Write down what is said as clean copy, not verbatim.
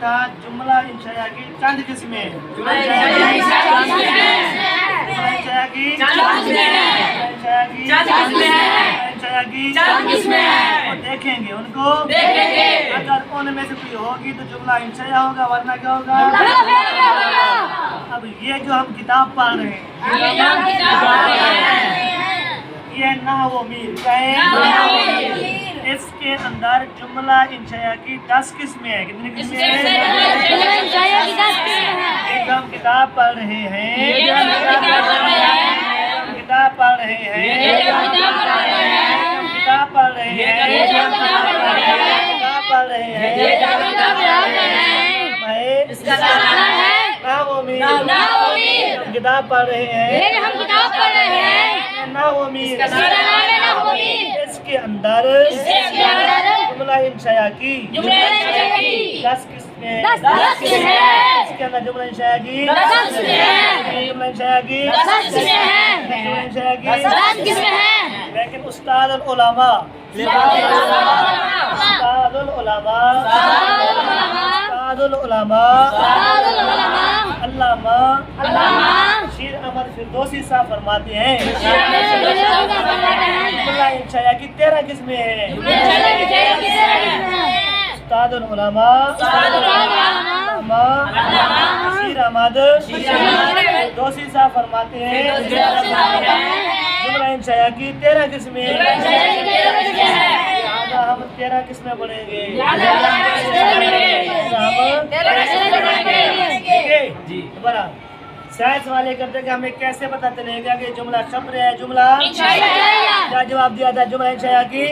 था जुमला इंशाया की चंद किस्में। जुमला इंशाया की वो देखेंगे उनको अगर उनमें से कोई होगी तो जुमला इंशाया होगा, वरना क्या होगा? अब ये जो हम किताब पढ़ रहे हैं ये नाहव मीर क्या है? इसके अंदर जुमला इंशाया की 10 किस्में हैं। कितनी किस्में हैं? एक हम किताब पढ़ रहे हैं, किताब पढ़ रहे हैं, किताब पढ़ रहे हैं, किताब पढ़ रहे हैं। नाहव मीर हम किताब पढ़ रहे हैं, नाहव मीर इसके अंदर जुमला इंशाया की 10 किस्में। इसके अंदर जुमला इंशाया की जुमला इंशाया की लेकिन उस्तादुल उलमा अल्लामा बशीर अहमद फिरदौसी साहब फरमाते हैं जुमला इंशाया की 13 किस्में हैं। उस्तादुल उलमा बशीर अहमद फिरदौसी साहब फरमाते हैं जुमला इंशाया की 13 किस्में हैं। हम 13 किस्में पढ़ेंगे। दोबारा साइंस वाले करते कि हमें कैसे पता चलेगा कि जुमला खबर है जुमला क्या जवाब दिया था? जुमला इंशाया की